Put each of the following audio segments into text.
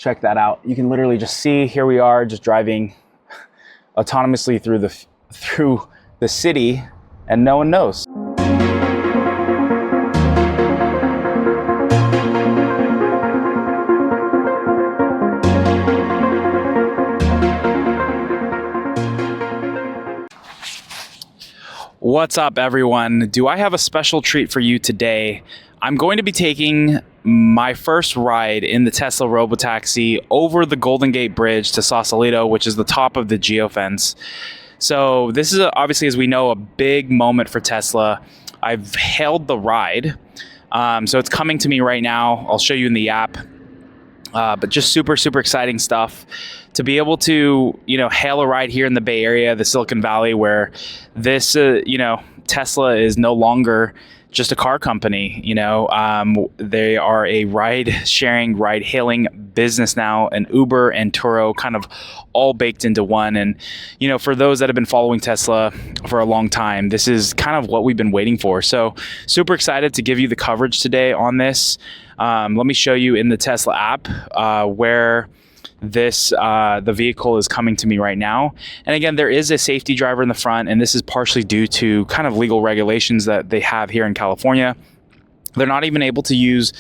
Check that out. You can literally just see, here we are just driving autonomously through the city and no one knows. What's up, everyone? Do I have a special treat for you today? I'm going to be taking my first ride in the Tesla Robotaxi over the Golden Gate Bridge to Sausalito, which is the top of the geofence. So this is obviously, as we know, a big moment for Tesla. I've hailed the ride. So it's coming to me right now. I'll show you in the app. But just super exciting stuff to be able to, hail a ride here in the Bay Area, the Silicon Valley, where this, Tesla is no longer just a car company. They are a ride-sharing, ride-hailing business now, and Uber and Turo kind of all baked into one. And, for those that have been following Tesla for a long time, this is kind of what we've been waiting for. So super excited to give you the coverage today on this. Let me show you in the Tesla app where the vehicle is coming to me right now. And again, there is a safety driver in the front, and this is partially due to kind of legal regulations that they have here in California. They're not even able to use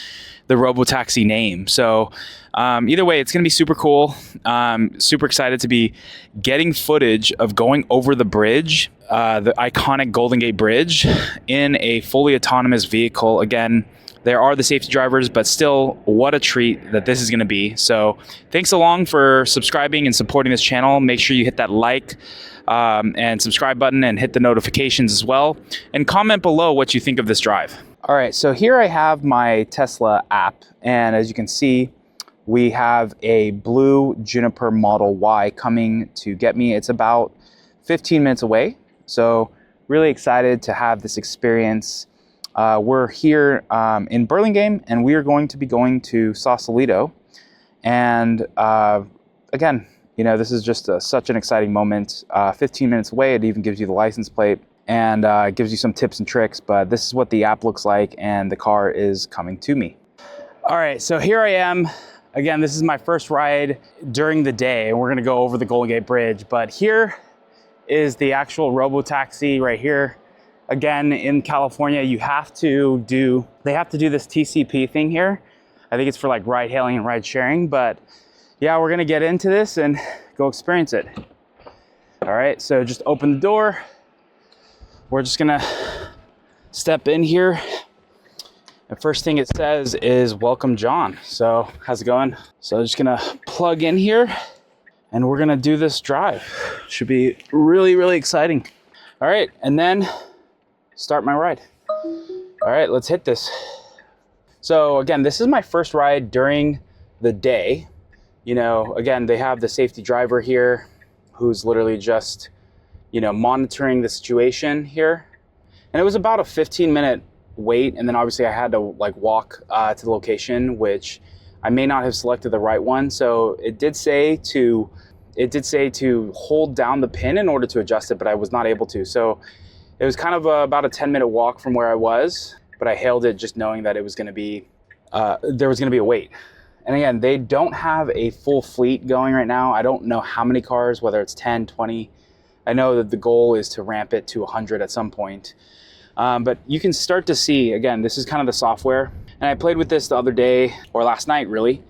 the Robotaxi name. So either way, it's going to be super cool. Super excited to be getting footage of going over the bridge, the iconic Golden Gate Bridge, in a fully autonomous vehicle. Again, there are the safety drivers, but still, what a treat that this is going to be. So thanks along for subscribing and supporting this channel. Make sure you hit that like and subscribe button and hit the notifications as well. And comment below what you think of this drive. All right, so here I have my Tesla app. And as you can see, we have a blue Juniper Model Y coming to get me. It's about 15 minutes away. So really excited to have this experience. We're here in Burlingame, and we are going to be going to Sausalito. And again, this is just such an exciting moment. 15 minutes away, it even gives you the license plate and gives you some tips and tricks. But this is what the app looks like, and the car is coming to me. All right, so here I am. Again, this is my first ride during the day, and we're going to go over the Golden Gate Bridge. But here is the actual Robotaxi right here. Again, in California, they have to do this TCP thing here. I think it's for like ride hailing and ride sharing, but yeah, we're gonna get into this and go experience it. All right, so just open the door. We're just gonna step in here. The first thing it says is welcome, John. So how's it going? So just gonna plug in here and we're gonna do this drive. Should be really exciting. All right, and then start my ride. All right, let's hit this. So again, this is my first ride during the day. Again, they have the safety driver here who's literally just, monitoring the situation here. And it was about a 15-minute wait. And then obviously I had to walk to the location, which I may not have selected the right one. So it did say to hold down the pin in order to adjust it, but I was not able to. So it was kind of about a 10-minute walk from where I was, but I hailed it just knowing that it was going to be, there was going to be a wait. And again, they don't have a full fleet going right now. I don't know how many cars, whether it's 10, 20. I know that the goal is to ramp it to 100 at some point. But you can start to see, again, this is kind of the software. And I played with this the other day, or last night really,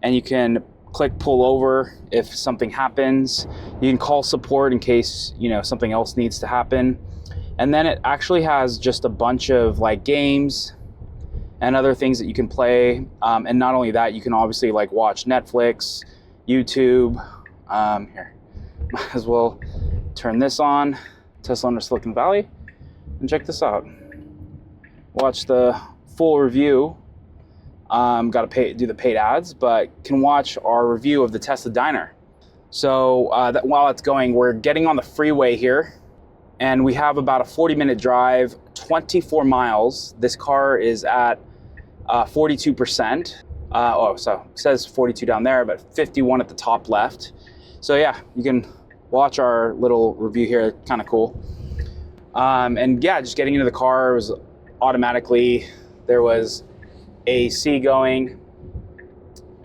and you can click pull over if something happens. You can call support in case, something else needs to happen. And then it actually has just a bunch of games and other things that you can play. And not only that, you can obviously watch Netflix, YouTube. Here, might as well turn this on, Tesla under Silicon Valley, and check this out. Watch the full review. Got to do the paid ads, but can watch our review of the Tesla Diner. So while it's going, we're getting on the freeway here. And we have about a 40-minute drive, 24 miles. This car is at 42%. So it says 42 down there, but 51 at the top left. So yeah, you can watch our little review here, kind of cool. And yeah, just getting into the car was there was AC going.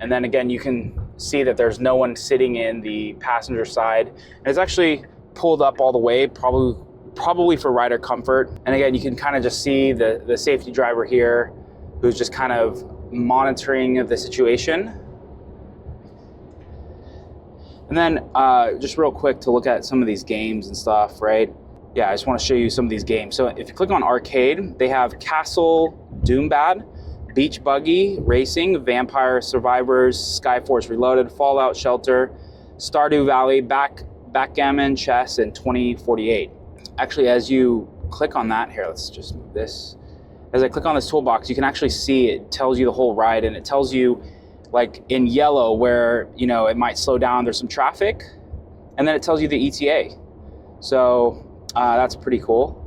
And then again, you can see that there's no one sitting in the passenger side. And it's actually pulled up all the way, probably for rider comfort. And again, you can kind of just see the safety driver here, who's just kind of monitoring the situation. And then just real quick to look at some of these games and stuff, right? Yeah, I just want to show you some of these games. So if you click on arcade, they have Castle Doombad, Beach Buggy Racing, Vampire Survivors, Skyforce Reloaded, Fallout Shelter, Stardew Valley, Backgammon, Chess, and 2048. Actually, as you click on that, here, let's just move this. As I click on this toolbox, you can actually see it tells you the whole ride, and it tells you like in yellow where, you know, it might slow down, there's some traffic, and then it tells you the ETA. So that's pretty cool.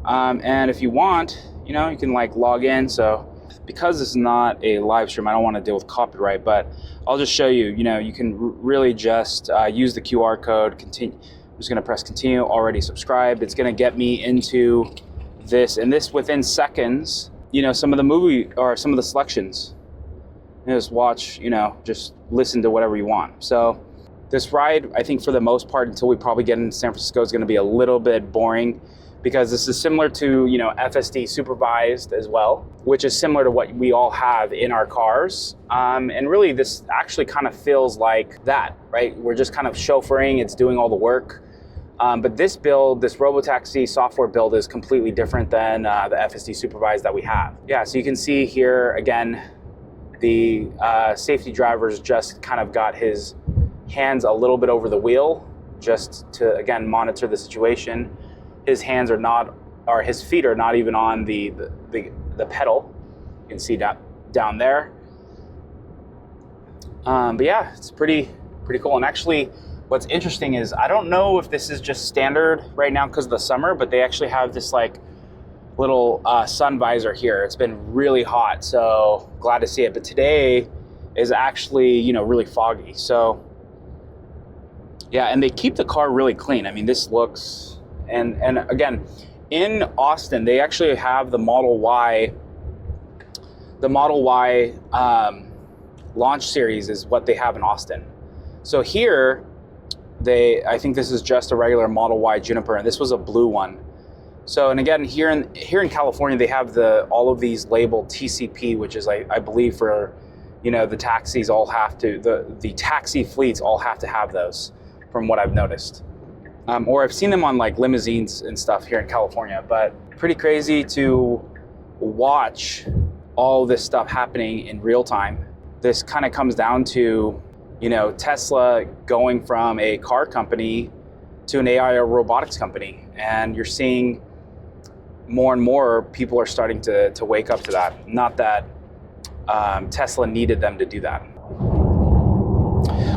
And if you want, you know, you can like log in. So because this is not a live stream, I don't want to deal with copyright, but I'll just show you, you know, you can really just use the QR code, continue. I'm just going to press continue, already subscribed. It's going to get me into this, and this within seconds, you know, some of the movie or some of the selections. You just watch, you know, just listen to whatever you want. So this ride, I think for the most part, until we probably get into San Francisco, is going to be a little bit boring, because this is similar to, you know, FSD supervised as well, which is similar to what we all have in our cars. And really this actually kind of feels like that, right? We're just kind of chauffeuring, it's doing all the work. But this build, this Robotaxi software build, is completely different than the FSD supervised that we have. Yeah, so you can see here, again, the safety driver's just kind of got his hands a little bit over the wheel just to, again, monitor the situation. His hands are not, or his feet are not even on the pedal. You can see that down there. But yeah, it's pretty cool. And actually, what's interesting is, I don't know if this is just standard right now because of the summer, but they actually have this like little sun visor here. It's been really hot, so glad to see it. But today is actually, you know, really foggy. So yeah, and they keep the car really clean. I mean, this looks, and again, in Austin, they actually have the Model Y. The Model Y launch series is what they have in Austin. So here, I think this is just a regular Model Y Juniper, and this was a blue one. So, and again, here in California, they have all of these labeled TCP, which is, I believe, for, you know, the taxis all have to, the taxi fleets all have to have those, from what I've noticed. Or I've seen them on like limousines and stuff here in California. But pretty crazy to watch all this stuff happening in real time. This kind of comes down to, you know, Tesla going from a car company to an AI or robotics company. And you're seeing more and more people are starting to wake up to that. Not that Tesla needed them to do that.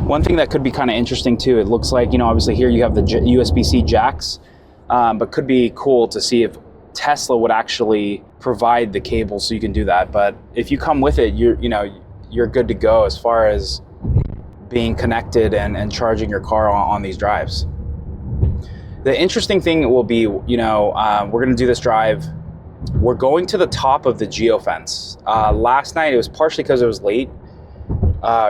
One thing that could be kind of interesting too, it looks like, you know, obviously here you have the USB-C jacks, but could be cool to see if Tesla would actually provide the cable so you can do that. But if you come with it, you're good to go as far as being connected and charging your car on these drives. The interesting thing will be, you know, we're going to do this drive. We're going to the top of the geofence. Last night, it was partially because it was late.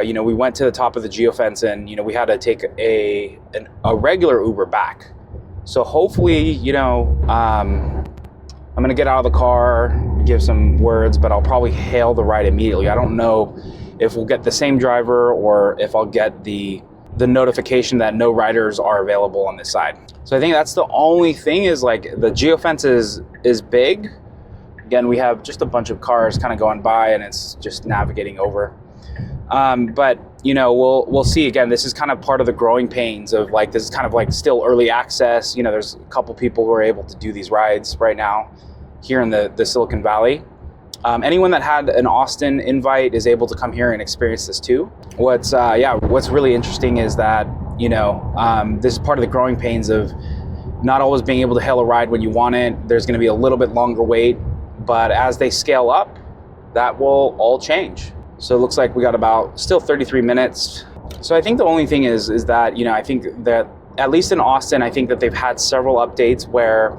You know, we went to the top of the geofence, and, you know, we had to take a regular Uber back. So hopefully, you know, I'm going to get out of the car, give some words, but I'll probably hail the ride immediately. I don't know if we'll get the same driver or if I'll get the notification that no riders are available on this side. So I think that's the only thing, is like the geofence is big. Again, we have just a bunch of cars kind of going by, and it's just navigating over. But, you know, we'll see. Again, this is kind of part of the growing pains of like, this is kind of like still early access. You know, there's a couple people who are able to do these rides right now here in the Silicon Valley. Anyone that had an Austin invite is able to come here and experience this too. What's really interesting is that, you know, this is part of the growing pains of not always being able to hail a ride when you want it. There's going to be a little bit longer wait, but as they scale up, that will all change. So it looks like we got about still 33 minutes. So I think the only thing is that, you know, I think that at least in Austin, I think that they've had several updates where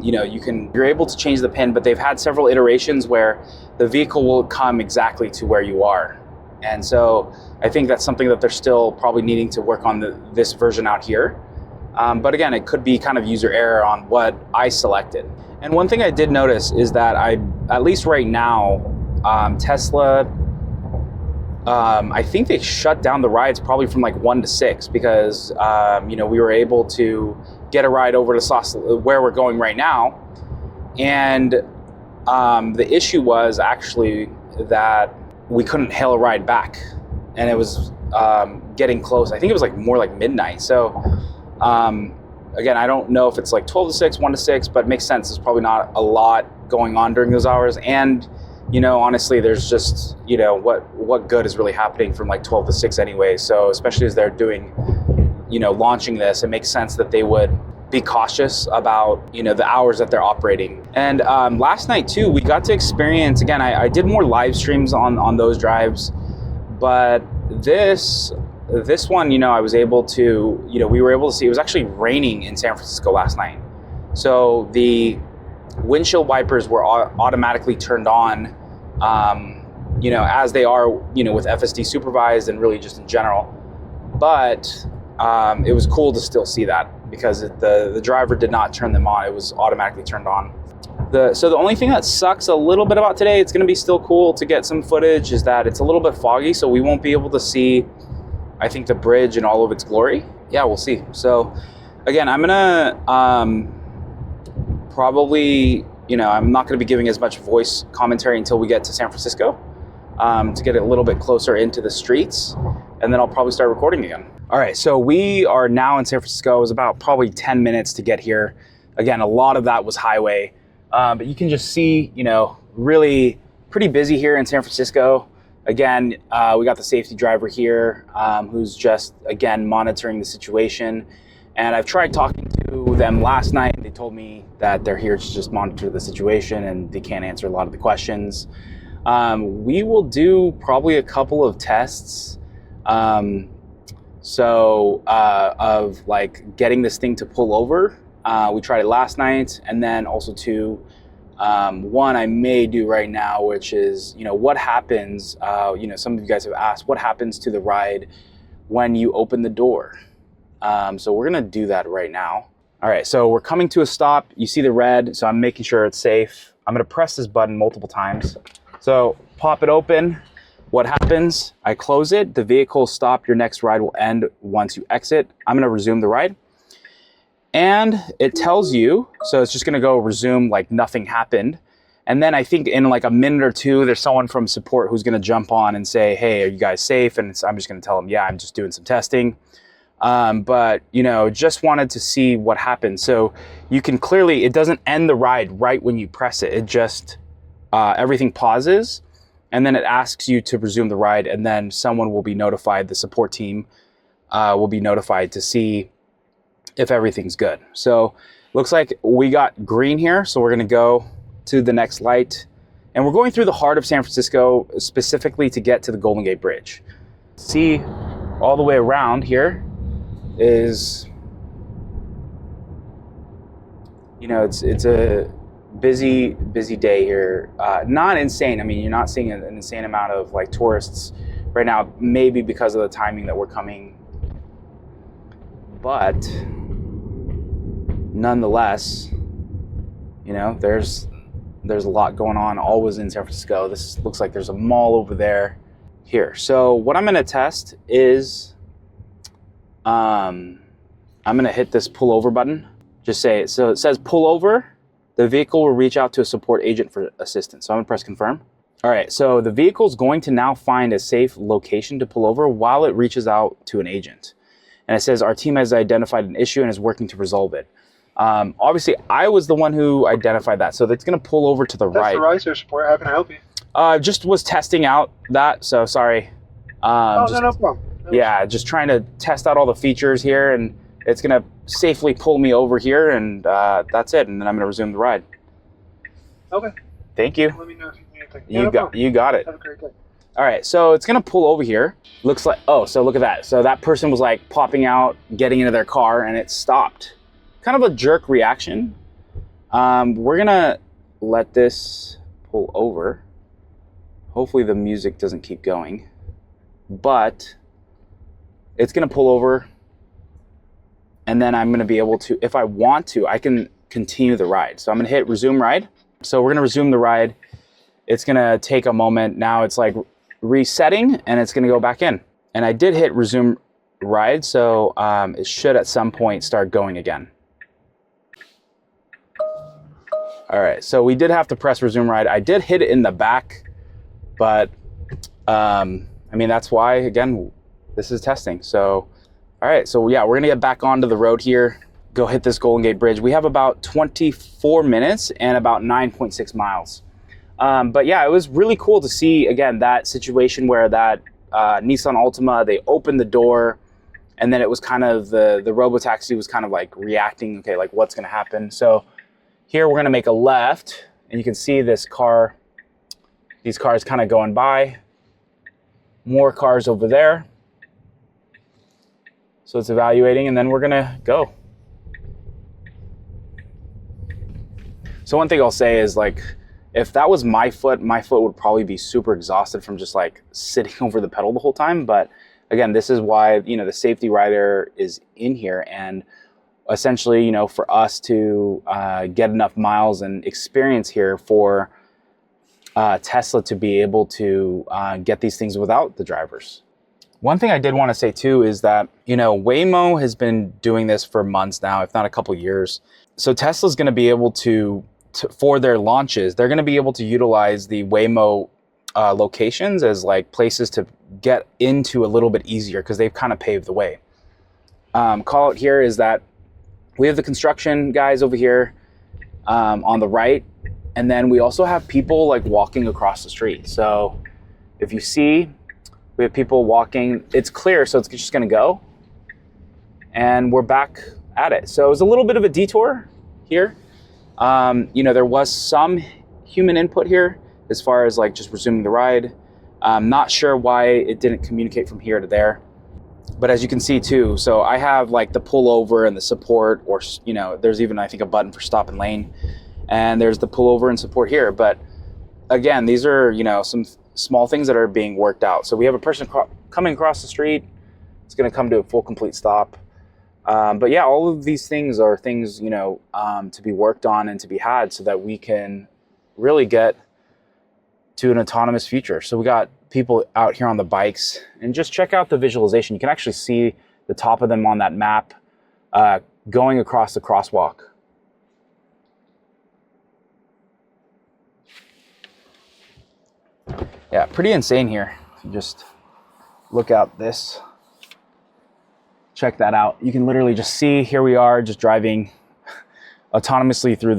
you know, you're able to change the pin, but they've had several iterations where the vehicle will come exactly to where you are. And so I think that's something that they're still probably needing to work on this version out here. But again, it could be kind of user error on what I selected. And one thing I did notice is that at least right now, Tesla, I think they shut down the rides probably from like 1 to 6 because, we were able to get a ride over to where we're going right now. And the issue was actually that we couldn't hail a ride back. And it was getting close. I think it was like more like midnight. So again, I don't know if it's like 12 to 6, 1 to 6, but it makes sense. There's probably not a lot going on during those hours. And, honestly, there's just, what good is really happening from like 12 to 6 anyway. So especially as they're doing, launching this, it makes sense that they would be cautious about, the hours that they're operating. And last night too, we got to experience, again, I did more live streams on those drives, but this one, I was able to, we were able to see, it was actually raining in San Francisco last night. So the windshield wipers were automatically turned on, as they are, with FSD supervised and really just in general. But it was cool to still see that because the driver did not turn them on. It was automatically turned on. So the only thing that sucks a little bit about today, it's going to be still cool to get some footage, is that it's a little bit foggy. So we won't be able to see, I think, the bridge in all of its glory. Yeah, we'll see. So again, I'm gonna probably, I'm not gonna be giving as much voice commentary until we get to San Francisco to get a little bit closer into the streets, and then I'll probably start recording again. All right, so we are now in San Francisco. It was about probably 10 minutes to get here. Again, a lot of that was highway, but you can just see, really pretty busy here in San Francisco. Again, we got the safety driver here who's just, again, monitoring the situation. And I've tried talking to them last night. They told me that they're here to just monitor the situation and they can't answer a lot of the questions. We will do probably a couple of tests. Of like getting this thing to pull over. We tried it last night, and then also one I may do right now, which is, what happens, some of you guys have asked, what happens to the ride when you open the door? So we're gonna do that right now. All right, so we're coming to a stop. You see the red, so I'm making sure it's safe. I'm gonna press this button multiple times. So pop it open. What happens? I close it, the vehicle will stop. Your next ride will end once you exit. I'm gonna resume the ride. And it tells you, so it's just gonna go resume like nothing happened. And then I think in like a minute or two, there's someone from support who's gonna jump on and say, hey, are you guys safe? And I'm just gonna tell them, yeah, I'm just doing some testing. But just wanted to see what happened. So you can clearly, it doesn't end the ride right when you press it. It just, everything pauses. And then it asks you to resume the ride, and then someone will be notified, the support team will be notified to see if everything's good. So looks like we got green here, so we're gonna go to the next light. And we're going through the heart of San Francisco, specifically to get to the Golden Gate Bridge. See all the way around here is, it's a busy day here. Not insane. I mean, you're not seeing an insane amount of like tourists right now, maybe because of the timing that we're coming, but nonetheless, there's a lot going on always in San Francisco. This looks like there's a mall over there here. So what I'm going to test is I'm going to hit this pull over button. Just say it. So it says pull over. The vehicle will reach out to a support agent for assistance. So I'm gonna press confirm. All right, so the vehicle is going to now find a safe location to pull over while it reaches out to an agent. And it says our team has identified an issue and is working to resolve it. Obviously, I was the one who identified that. So it's gonna pull over to the right. That's the rider support. How can I help you? Just was testing out that, so sorry. No problem. Yeah, just trying to test out all the features here, and it's gonna safely pull me over here, and that's it. And then I'm gonna resume the ride. Okay. Thank you. Let me know if you need anything. You got it. Have a great day. All right, so it's gonna pull over here. Looks like, oh, so look at that. So that person was like popping out, getting into their car, and it stopped. Kind of a jerk reaction. We're gonna let this pull over. Hopefully the music doesn't keep going, but it's going to pull over, and then I'm going to be able to, if I want to, I can continue the ride. So I'm going to hit resume ride. So we're going to resume the ride. It's going to take a moment. Now it's like resetting, and it's going to go back in. And I did hit resume ride, so it should at some point start going again. All right, so we did have to press resume ride. I did hit it in the back, but I mean, that's why, again, this is testing. So, all right, so yeah, we're gonna get back onto the road here, go hit this Golden Gate Bridge. We have about 24 minutes and about 9.6 miles. But yeah, it was really cool to see, again, that situation where that Nissan Altima, they opened the door, and then it was kind of, the Robotaxi was kind of like reacting, okay, like what's gonna happen? So here we're gonna make a left, and you can see this car, these cars kind of going by, more cars over there. So it's evaluating, and then we're gonna go. So one thing I'll say is, like, if that was my foot would probably be super exhausted from just like sitting over the pedal the whole time. But again, this is why, you know, the safety rider is in here, and essentially, you know, for us to get enough miles and experience here for Tesla to be able to get these things without the drivers. One thing I did want to say too is that, you know, Waymo has been doing this for months now, if not a couple years. So Tesla's going to be able to, for their launches, they're going to be able to utilize the Waymo locations as like places to get into a little bit easier, because they've kind of paved the way. Call out here is that we have the construction guys over here on the right, and then we also have people like walking across the street. So if you see, we have people walking, it's clear, so it's just gonna go, and we're back at it. So it was a little bit of a detour here. You know, there was some human input here as far as like just resuming the ride. I'm not sure why it didn't communicate from here to there. But as you can see too, so I have like the pull over and the support, or, you know, there's even, I think, a button for stop and lane, and there's the pull over and support here. But again, these are, you know, some small things that are being worked out. So we have a person coming across the street. It's going to come to a full complete stop. But yeah, all of these things are things, you know, to be worked on and to be had so that we can really get to an autonomous future. So we got people out here on the bikes, and just check out the visualization. You can actually see the top of them on that map going across the crosswalk. Yeah, pretty insane here. Just look out this. Check that out. You can literally just see, here we are just driving autonomously through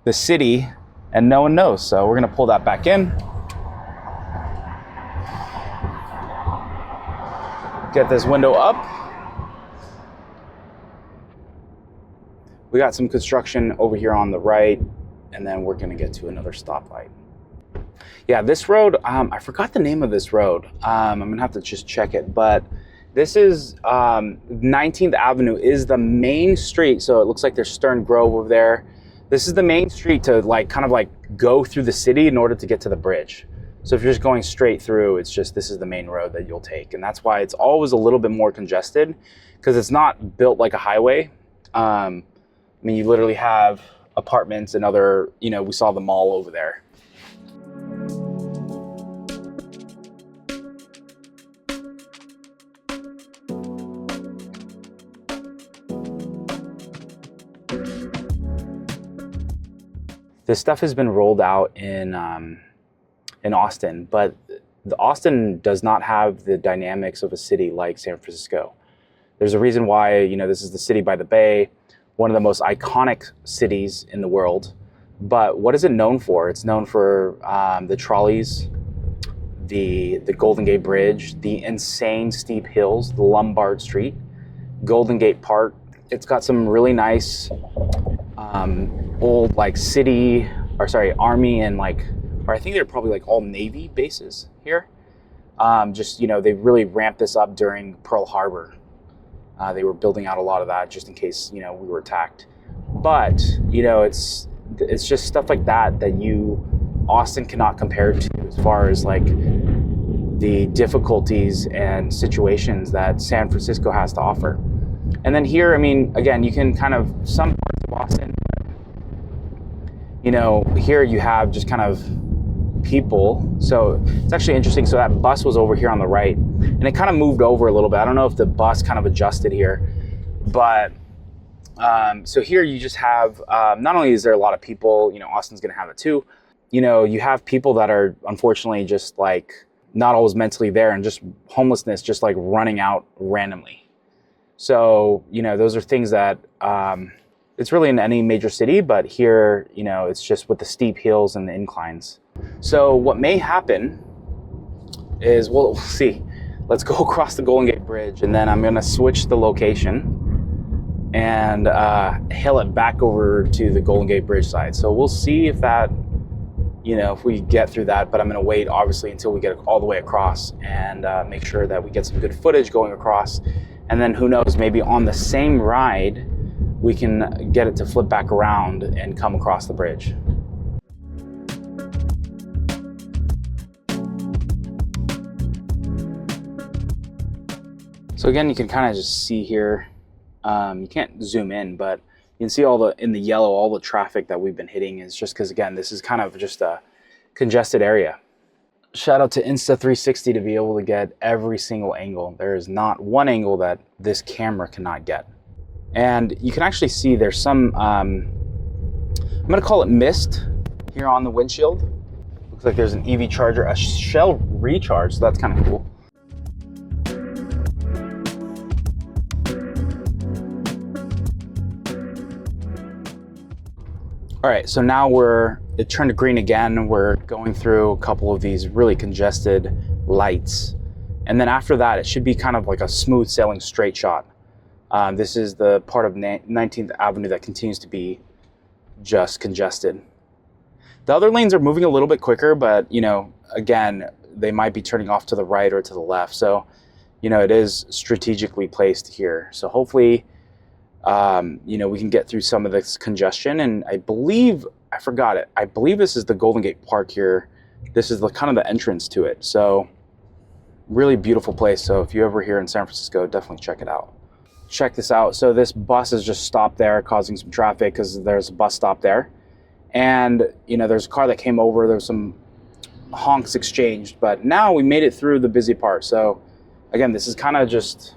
the city, and no one knows. So we're gonna pull that back in. Get this window up. We got some construction over here on the right, and then we're gonna get to another stoplight. Yeah, this road, I forgot the name of this road. I'm gonna have to just check it, but this is 19th Avenue is the main street. So it looks like there's Stern Grove over there. This is the main street to like kind of like go through the city in order to get to the bridge. So if you're just going straight through, it's just, this is the main road that you'll take. And that's why it's always a little bit more congested, because it's not built like a highway. I mean, you literally have apartments and other, you know, we saw the mall over there. This stuff has been rolled out in Austin, but Austin does not have the dynamics of a city like San Francisco. There's a reason why, you know, this is the city by the bay, one of the most iconic cities in the world. But what is it known for? It's known for the trolleys, the Golden Gate Bridge, the insane steep hills, the Lombard Street, Golden Gate Park. It's got some really nice old like city, or sorry, army and like, or I think they're probably like all Navy bases here. Just, you know, they really ramped this up during Pearl Harbor. They were building out a lot of that just in case, you know, we were attacked. But, you know, it's just stuff like that that you Austin cannot compare to as far as like the difficulties and situations that San Francisco has to offer. And then here, I mean, again, you can kind of, some parts of Austin, you know, here you have just kind of people. So it's actually interesting. So that bus was over here on the right, and it kind of moved over a little bit. I don't know if the bus kind of adjusted here, but so here you just have, not only is there a lot of people, you know, Austin's going to have it too. You know, you have people that are unfortunately just like not always mentally there, and just homelessness, just like running out randomly. So, you know, those are things that, it's really in any major city, but here, you know, it's just with the steep hills and the inclines. So what may happen is, well, we'll see. Let's go across the Golden Gate Bridge, and then I'm going to switch the location and hill it back over to the Golden Gate Bridge side. So we'll see if that, you know, if we get through that, but I'm going to wait obviously until we get all the way across and make sure that we get some good footage going across. And then who knows, maybe on the same ride, we can get it to flip back around and come across the bridge. So again, you can kind of just see here, you can't zoom in, but you can see in the yellow, all the traffic that we've been hitting is just because, again, this is kind of just a congested area. Shout out to Insta360 to be able to get every single angle. There is not one angle that this camera cannot get. And you can actually see there's some, I'm gonna call it mist here on the windshield. Looks like there's an EV charger, a Shell recharge, so that's kind of cool. All right, so now it turned to green again. We're going through a couple of these really congested lights. And then after that, it should be kind of like a smooth sailing straight shot. This is the part of 19th Avenue that continues to be just congested. The other lanes are moving a little bit quicker, but, you know, again, they might be turning off to the right or to the left. So, you know, it is strategically placed here. So hopefully, you know, we can get through some of this congestion. And I believe, I forgot it, I believe this is the Golden Gate Park here. This is the kind of the entrance to it. So really beautiful place. So if you're ever here in San Francisco, definitely check it out. Check this out. So this bus is just stopped there, causing some traffic because there's a bus stop there. And, you know, there's a car that came over, there's some honks exchanged, but now we made it through the busy part. So again, this is kind of just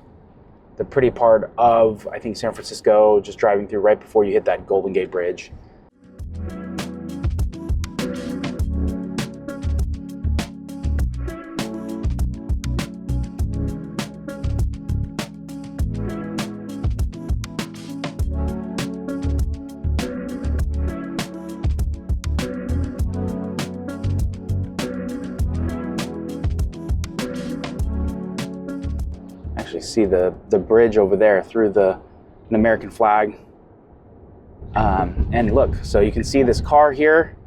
the pretty part of, I think, San Francisco, just driving through right before you hit that Golden Gate Bridge. Actually see the bridge over there through an American flag. And look, so you can see this car here,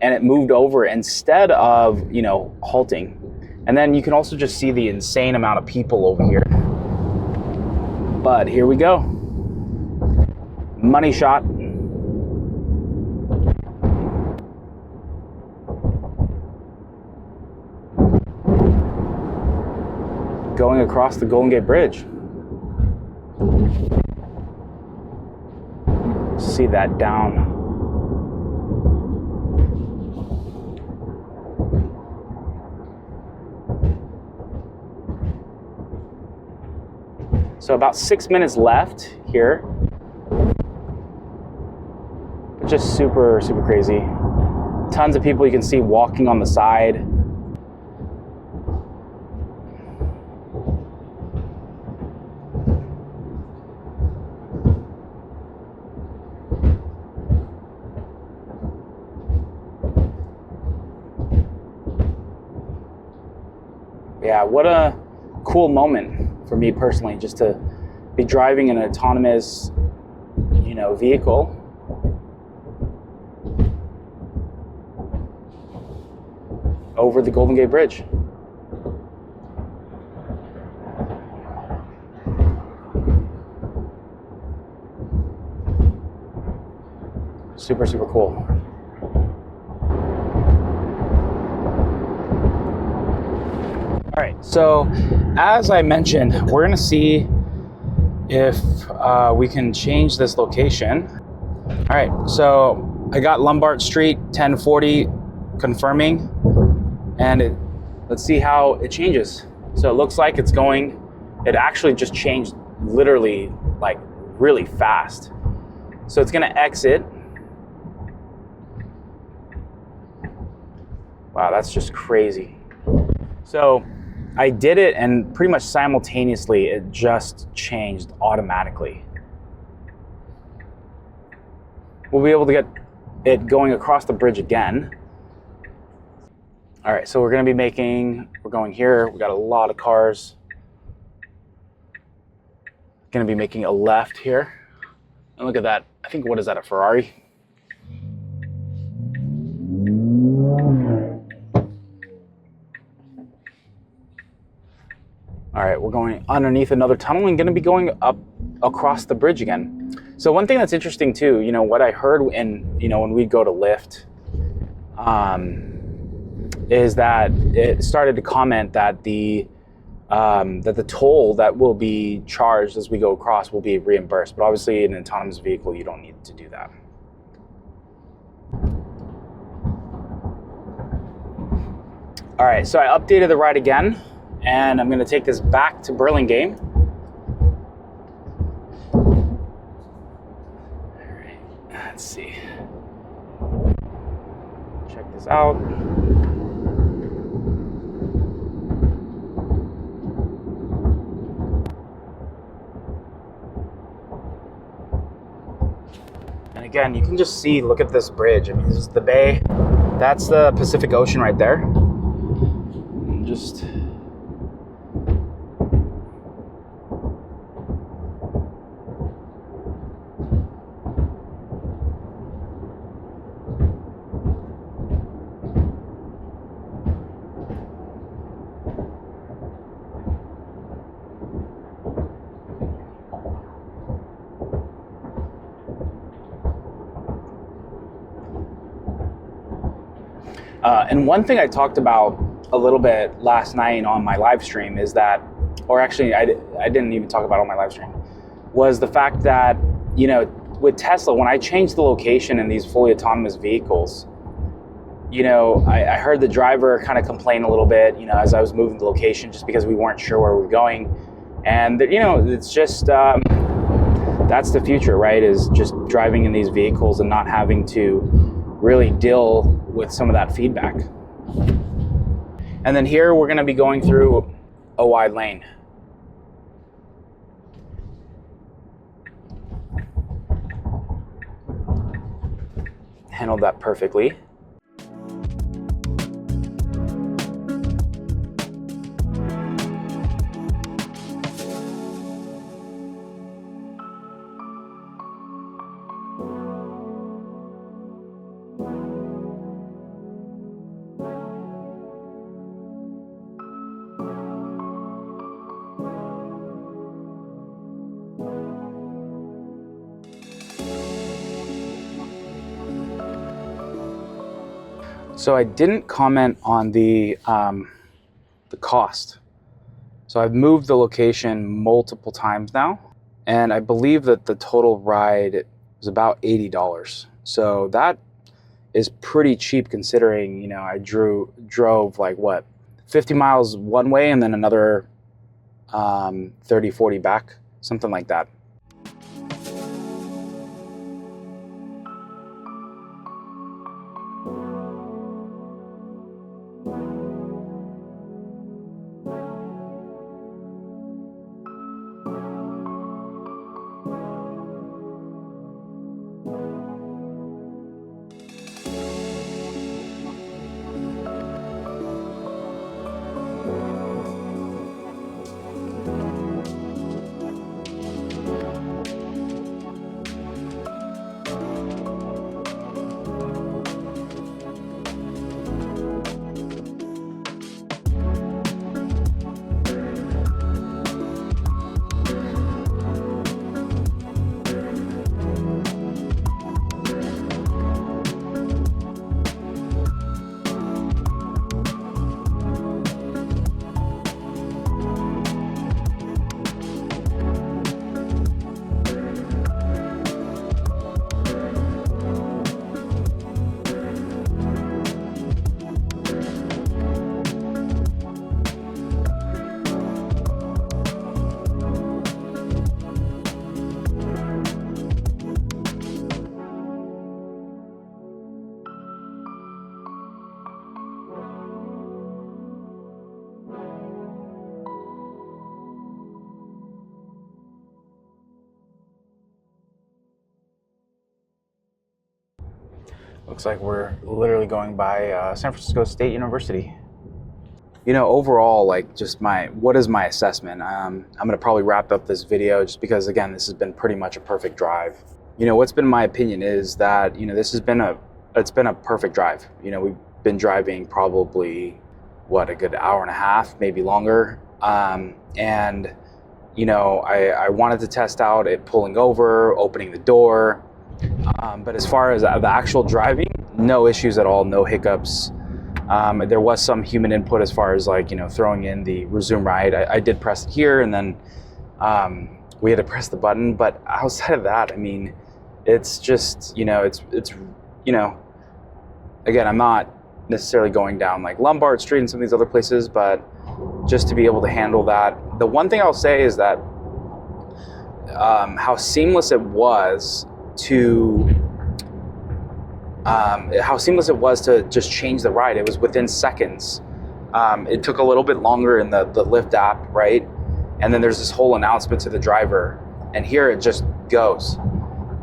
and it moved over instead of, you know, halting. And then you can also just see the insane amount of people over here. But here we go. Money shot. Going across the Golden Gate Bridge. See that down. So about 6 minutes left here. Just super, super crazy. Tons of people you can see walking on the side. Yeah, what a cool moment for me personally, just to be driving an autonomous, you know, vehicle. Over the Golden Gate Bridge. Super, super cool. right, so as I mentioned, we're gonna see if we can change this location. All right, so I got Lombard Street 1040 confirming, and let's see how it changes. So it looks like it actually just changed literally like really fast. So it's gonna exit. Wow, that's just crazy. So I did it, and pretty much simultaneously it just changed automatically. We'll be able to get it going across the bridge again. All right, so we're going here. We got a lot of cars. Gonna be making a left here. And look at that. I think, what is that, a Ferrari? All right, we're going underneath another tunnel and gonna be going up across the bridge again. So one thing that's interesting too, what I heard when we go to Lyft, is that it started to comment that the toll that will be charged as we go across will be reimbursed. But obviously in an autonomous vehicle, you don't need to do that. All right, so I updated the ride again, and I'm gonna take this back to Burlingame. All right, let's see. Check this out. And again, you can just see, look at this bridge. I mean, this is the bay. That's the Pacific Ocean right there. And just and one thing I talked about a little bit last night on my live stream is that, or actually I didn't even talk about it on my live stream, was the fact that, with Tesla, when I changed the location in these fully autonomous vehicles, I heard the driver kind of complain a little bit, as I was moving the location, just because we weren't sure where we were going. And, it's just, that's the future, right? Is just driving in these vehicles and not having to really deal with some of that feedback. And then here we're going to be going through a wide lane. Handled that perfectly. So I didn't comment on the cost. So I've moved the location multiple times now, and I believe that the total ride was about $80. So that is pretty cheap considering, I drove like 50 miles one way and then another 30, 40 back, something like that. Looks like we're literally going by San Francisco State University. You know, overall, like, just what is my assessment? I'm gonna probably wrap up this video just because, again, this has been pretty much a perfect drive. You know, what's been my opinion is that, you know, it's been a perfect drive. You know, we've been driving probably, a good hour and a half, maybe longer. And, you know, I wanted to test out it pulling over, opening the door. But as far as the actual driving, no issues at all, no hiccups. There was some human input as far as, like, you know, throwing in the resume ride. I did press it here, and then we had to press the button. But outside of that, I mean, it's just, you know, it's you know, again, I'm not necessarily going down like Lombard Street and some of these other places, but just to be able to handle that. The one thing I'll say is that how seamless it was to just change the ride. It was within seconds. It took a little bit longer in the Lyft app, right? And then there's this whole announcement to the driver, and here it just goes.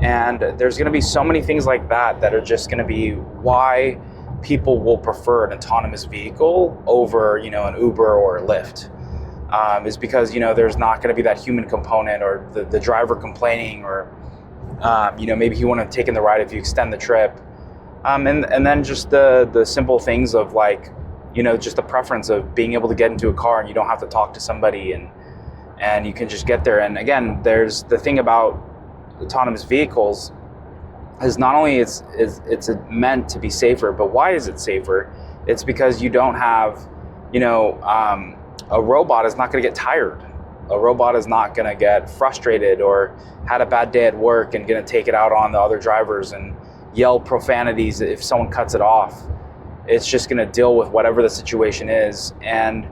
And there's going to be so many things like that that are just going to be why people will prefer an autonomous vehicle over, you know, an Uber or a Lyft. Is because, you know, there's not going to be that human component, or the driver complaining, or you know, maybe he wouldn't have taken the ride if you extend the trip. And then just the simple things of, like, you know, just the preference of being able to get into a car and you don't have to talk to somebody, and you can just get there. And again, there's the thing about autonomous vehicles is not only it's meant to be safer, but why is it safer? It's because you don't have, you know, a robot is not going to get tired. A robot is not going to get frustrated or had a bad day at work and going to take it out on the other drivers and yell profanities if someone cuts it off. It's just going to deal with whatever the situation is. And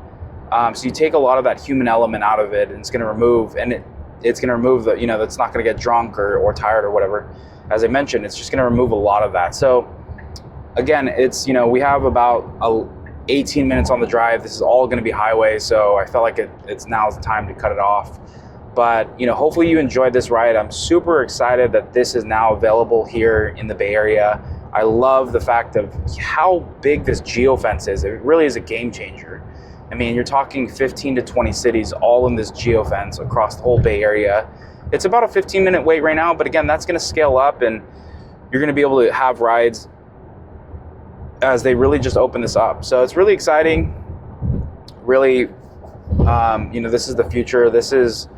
so you take a lot of that human element out of it, and it's going to remove, the, you know, that's not going to get drunk or tired or whatever. As I mentioned, it's just going to remove a lot of that. So again, it's, you know, we have about 18 minutes on the drive. This is all going to be highway, so I felt like it's now the time to cut it off. But, you know, hopefully you enjoyed this ride. I'm super excited that this is now available here in the Bay Area. I love the fact of how big this geofence is. It really is a game changer. I mean, you're talking 15 to 20 cities all in this geofence across the whole Bay Area. It's about a 15-minute wait right now, but again, that's going to scale up, and you're going to be able to have rides as they really just open this up. So it's really exciting. Really, you know, this is the future. This is,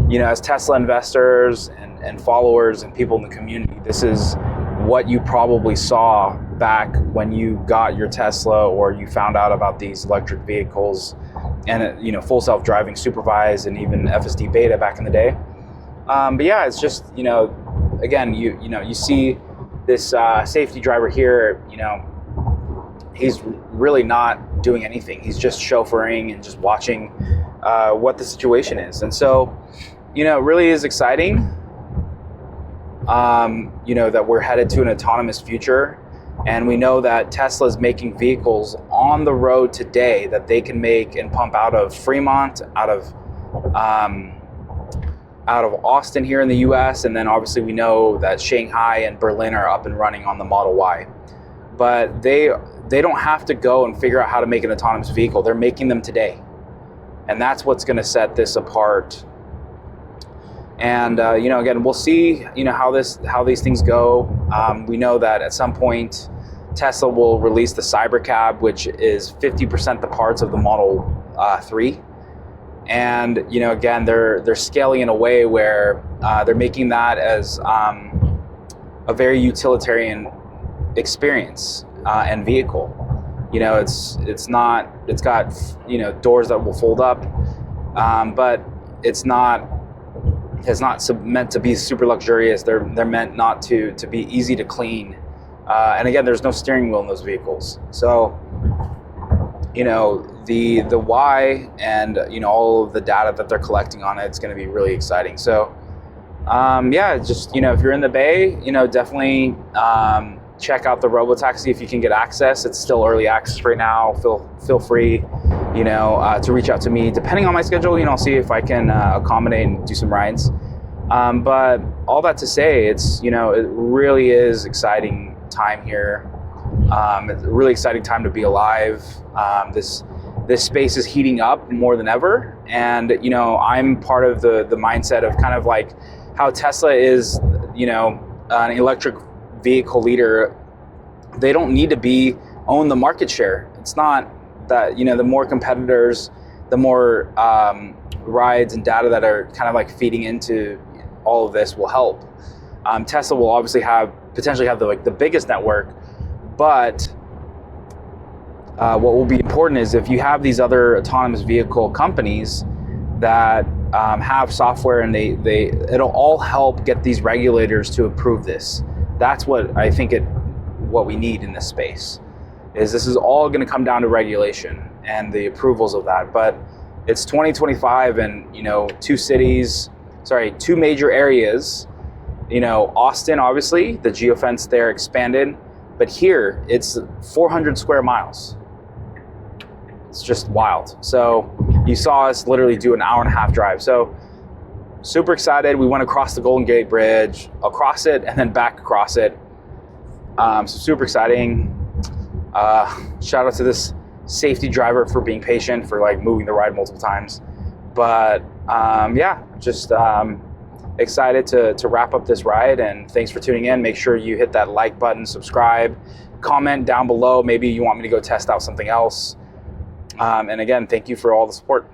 you know, as Tesla investors and followers and people in the community, this is what you probably saw back when you got your Tesla, or you found out about these electric vehicles and, you know, full self-driving, supervised, and even FSD beta back in the day. But yeah, it's just, you know, again, you see this safety driver here, you know, he's really not doing anything. He's just chauffeuring and just watching what the situation is. And so, you know, it really is exciting, you know, that we're headed to an autonomous future. And we know that Tesla is making vehicles on the road today that they can make and pump out of Fremont, out of Austin here in the US. And then obviously we know that Shanghai and Berlin are up and running on the Model Y. But they don't have to go and figure out how to make an autonomous vehicle. They're making them today. And that's what's going to set this apart. And, you know, again, we'll see, you know, how these things go. We know that at some point Tesla will release the Cybercab, which is 50% the parts of the Model 3. And, you know, again, they're scaling in a way where they're making that as a very utilitarian experience and vehicle. You know, it's got, you know, doors that will fold up, but it's not meant to be super luxurious. They're meant not to be easy to clean. And again, there's no steering wheel in those vehicles. So, you know, the why and, you know, all of the data that they're collecting on it's going to be really exciting. So, yeah, just, you know, if you're in the Bay, you know, definitely check out the Robotaxi if you can get access. It's still early access right now. Feel free, you know, to reach out to me. Depending on my schedule, you know, I'll see if I can accommodate and do some rides. But all that to say, it's, you know, it really is exciting time here. It's a really exciting time to be alive. This space is heating up more than ever, and you know, I'm part of the mindset of kind of like how Tesla is, you know, an electric vehicle leader. They don't need to own the market share. It's not that, you know, the more competitors, the more rides and data that are kind of like feeding into all of this will help. Tesla will obviously potentially have the biggest network, but what will be important is if you have these other autonomous vehicle companies that have software, and it'll all help get these regulators to approve this. That's what I think what we need in this space. This is all going to come down to regulation and the approvals of that. But it's 2025, and you know, two major areas. You know, Austin, obviously, the geofence there expanded, but here it's 400 square miles. It's just wild. So you saw us literally do an hour-and-a-half drive. So super excited. We went across the Golden Gate Bridge, across it, and then back across it. So super exciting. Shout out to this safety driver for being patient, for like moving the ride multiple times. But yeah, just excited to wrap up this ride, and thanks for tuning in. Make sure you hit that like button, subscribe, comment down below. Maybe you want me to go test out something else. And again, thank you for all the support.